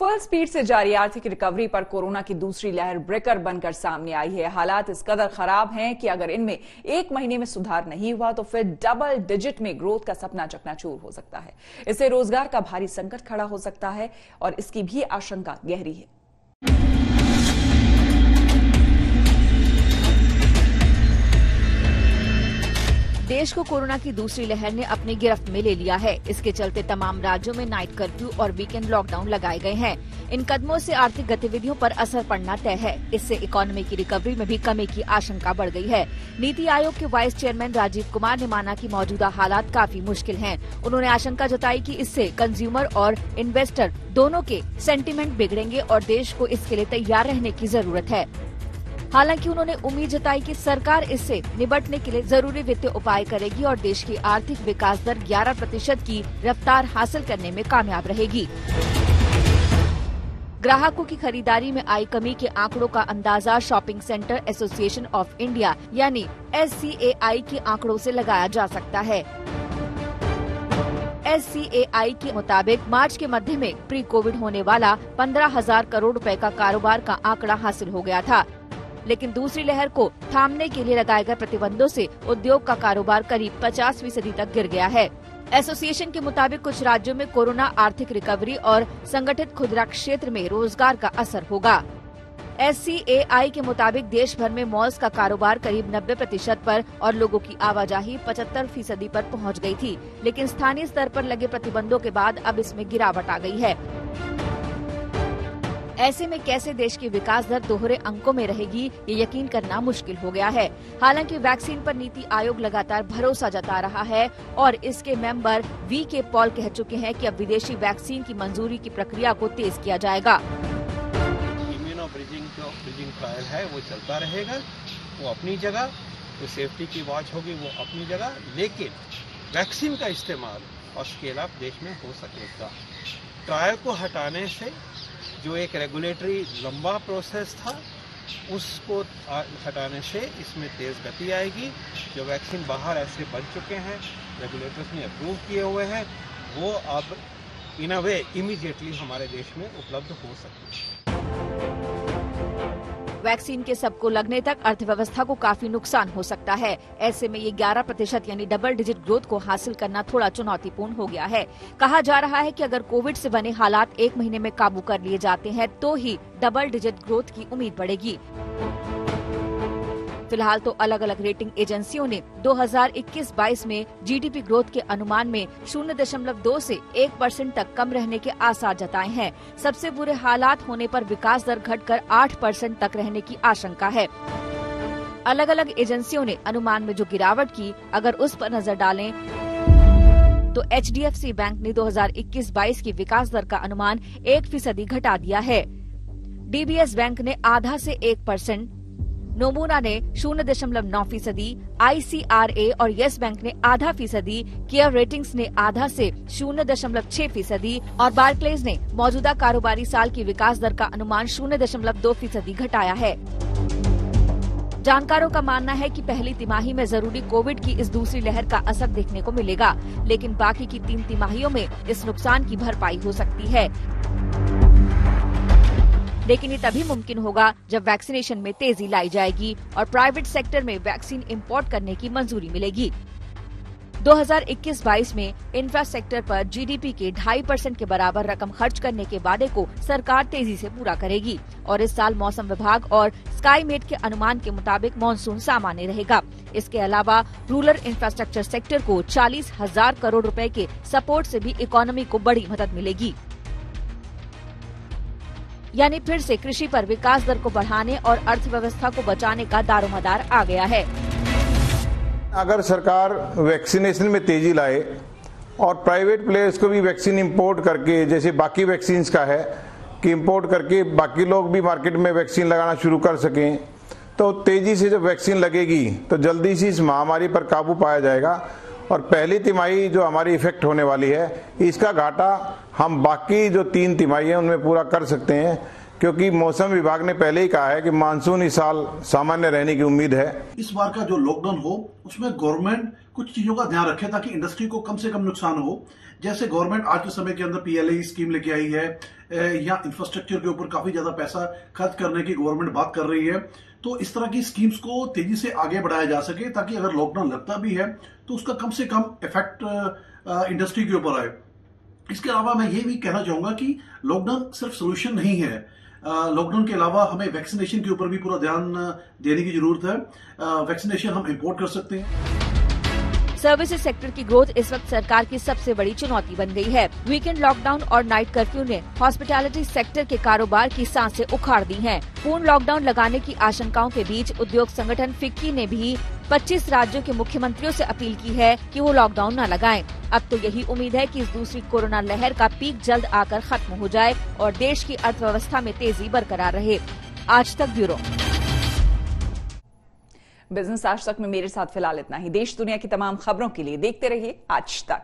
Full speed से जारी आर्थिक रिकवरी पर कोरोना की दूसरी लहर ब्रेकर बनकर सामने आई है। हालात इस कदर खराब हैं कि अगर इनमें एक महीने में सुधार नहीं हुआ तो फिर डबल डिजिट में ग्रोथ का सपना चकनाचूर हो सकता है। इससे रोजगार का भारी संकट खड़ा हो सकता है और इसकी भी आशंका गहरी है। देश को कोरोना की दूसरी लहर ने अपनी गिरफ्त में ले लिया है। इसके चलते तमाम राज्यों में नाइट कर्फ्यू और वीकेंड लॉकडाउन लगाए गए हैं। इन कदमों से आर्थिक गतिविधियों पर असर पड़ना तय है। इससे इकोनॉमी की रिकवरी में भी कमी की आशंका बढ़ गई है। नीति आयोग के वाइस चेयरमैन राजीव कुमार ने माना कि मौजूदा हालात काफी मुश्किल हैं। उन्होंने आशंका जताई कि इससे कंज्यूमर और इन्वेस्टर दोनों के सेंटीमेंट बिगड़ेंगे और देश को इसके लिए तैयार रहने की जरूरत है। हालांकि उन्होंने उम्मीद जताई कि सरकार इससे निपटने के लिए जरूरी वित्तीय उपाय करेगी और देश की आर्थिक विकास दर 11% की रफ्तार हासिल करने में कामयाब रहेगी। ग्राहकों की खरीदारी में आई कमी के आंकड़ों का अंदाजा shopping centre association of India यानी SCAI के आंकड़ों से लगाया जा सकता है। SCAI के मुताबिक मार्च के मध्य में प्री कोविड होने वाला 15,000 करोड़ रुपए का कारोबार का आंकड़ा हासिल हो गया था, लेकिन दूसरी लहर को थामने के लिए लगाए गए प्रतिबंधों से उद्योग का कारोबार करीब 50% तक गिर गया है। एसोसिएशन के मुताबिक कुछ राज्यों में कोरोना आर्थिक रिकवरी और संगठित खुदरा क्षेत्र में रोजगार का असर होगा। SCAI के मुताबिक देश भर में मॉल्स का कारोबार करीब 90% पर और लोगों की आवाजाही 75% पर पहुंच गई थी, लेकिन स्थानीय स्तर पर लगे प्रतिबंधों के बाद अब इसमें गिरावट आ गई है। ऐसे में कैसे देश की विकास दर दोहरे अंकों में रहेगी, ये यकीन करना मुश्किल हो गया है। हालांकि वैक्सीन पर नीति आयोग लगातार भरोसा जता रहा है और इसके मेंबर VK पॉल कह चुके हैं कि अब विदेशी वैक्सीन की मंजूरी की प्रक्रिया को तेज किया जाएगा। इम्यूनो ब्रिजिंग ट्रायल है वो चलता रहेगा, वो अपनी जगह, तो सेफ्टी की वॉच होगी वो अपनी जगह, लेकिन वैक्सीन का इस्तेमाल और स्केल अप देश में हो सकेगा। ट्रायल को हटाने से जो एक रेगुलेटरी लंबा प्रोसेस था उसको हटाने से इसमें तेज गति आएगी। जो वैक्सीन बाहर ऐसे बन चुके हैं, रेगुलेटर्स ने अप्रूव किए हुए हैं, वो अब इन अ वे इमीडिएटली हमारे देश में उपलब्ध हो सकती है। वैक्सीन के सबको लगने तक अर्थव्यवस्था को काफी नुकसान हो सकता है। ऐसे में ये 11% यानी डबल डिजिट ग्रोथ को हासिल करना थोड़ा चुनौतीपूर्ण हो गया है। कहा जा रहा है कि अगर कोविड से बने हालात एक महीने में काबू कर लिए जाते हैं तो ही डबल डिजिट ग्रोथ की उम्मीद बढ़ेगी। फिलहाल तो अलग अलग रेटिंग एजेंसियों ने 2021-22 में GDP ग्रोथ के अनुमान में 0.2 से 1% तक कम रहने के आसार जताए हैं। सबसे बुरे हालात होने पर विकास दर घटकर 8% तक रहने की आशंका है। अलग अलग एजेंसियों ने अनुमान में जो गिरावट की, अगर उस पर नजर डालें तो HDFC बैंक ने 2021-22 की विकास दर का अनुमान 1% घटा दिया है। DBS बैंक ने आधा से 1%, नोमूना ने 0.9%, ICRA और येस बैंक ने आधा फीसदी, केयर रेटिंग्स ने आधा से 0.6% और बार्कलेज ने मौजूदा कारोबारी साल की विकास दर का अनुमान 0.2% घटाया है। जानकारों का मानना है कि पहली तिमाही में जरूरी कोविड की इस दूसरी लहर का असर देखने को मिलेगा, लेकिन बाकी की 3 तिमाहियों में इस नुकसान की भरपाई हो सकती है। लेकिन ये तभी मुमकिन होगा जब वैक्सीनेशन में तेजी लाई जाएगी और प्राइवेट सेक्टर में वैक्सीन इंपोर्ट करने की मंजूरी मिलेगी। 2021-22 में इंफ्रास्ट्रक्चर पर GDP के 2.5% के बराबर रकम खर्च करने के वादे को सरकार तेजी से पूरा करेगी और इस साल मौसम विभाग और स्काईमेट के अनुमान के मुताबिक मानसून सामान्य रहेगा। इसके अलावा रूरल इंफ्रास्ट्रक्चर सेक्टर को 40,000 करोड़ रुपए के सपोर्ट से भी इकोनॉमी को बड़ी मदद मिलेगी। यानी फिर से कृषि पर विकास दर को बढ़ाने और अर्थव्यवस्था को बचाने का दारोमदार आ गया है। अगर सरकार वैक्सीनेशन में तेजी लाए और प्राइवेट प्लेयर्स को भी वैक्सीन इंपोर्ट करके, जैसे बाकी वैक्सीन्स का है कि इंपोर्ट करके बाकी लोग भी मार्केट में वैक्सीन लगाना शुरू कर सकें, तो तेजी से जब वैक्सीन लगेगी तो जल्दी से इस महामारी पर काबू पाया जाएगा और पहली तिमाही जो हमारी इफेक्ट होने वाली है, इसका घाटा हम बाकी जो 3 तिमाही है उनमें पूरा कर सकते हैं, क्योंकि मौसम विभाग ने पहले ही कहा है कि मानसून इस साल सामान्य रहने की उम्मीद है। इस बार का जो लॉकडाउन हो उसमें गवर्नमेंट कुछ चीजों का ध्यान रखे ताकि इंडस्ट्री को कम से कम नुकसान हो। जैसे गवर्नमेंट आज के समय के अंदर PLI स्कीम लेके आई है या इंफ्रास्ट्रक्चर के ऊपर काफी ज्यादा पैसा खर्च करने की गवर्नमेंट बात कर रही है। तो इस तरह की स्कीम्स को तेजी से आगे बढ़ाया जा सके ताकि अगर लॉकडाउन लगता भी है तो उसका कम से कम इफेक्ट इंडस्ट्री के ऊपर आए। इसके अलावा मैं ये भी कहना चाहूंगा कि लॉकडाउन सिर्फ सोल्यूशन नहीं है। लॉकडाउन के अलावा हमें वैक्सीनेशन के ऊपर भी पूरा ध्यान देने की जरूरत है। वैक्सीनेशन हम इंपोर्ट कर सकते हैं। सर्विसेज सेक्टर की ग्रोथ इस वक्त सरकार की सबसे बड़ी चुनौती बन गई है। वीकेंड लॉकडाउन और नाइट कर्फ्यू ने हॉस्पिटैलिटी सेक्टर के कारोबार की सांसें उखाड़ दी हैं। पूर्ण लॉकडाउन लगाने की आशंकाओं के बीच उद्योग संगठन फिक्की ने भी 25 राज्यों के मुख्यमंत्रियों से अपील की है कि वो लॉकडाउन न लगाएं। अब तो यही उम्मीद है कि इस दूसरी कोरोना लहर का पीक जल्द आकर खत्म हो जाए और देश की अर्थव्यवस्था में तेजी बरकरार रहे। आज तक ब्यूरो। बिजनेस आज तक में मेरे साथ फिलहाल इतना ही। देश दुनिया की तमाम खबरों के लिए देखते रहिए आज तक।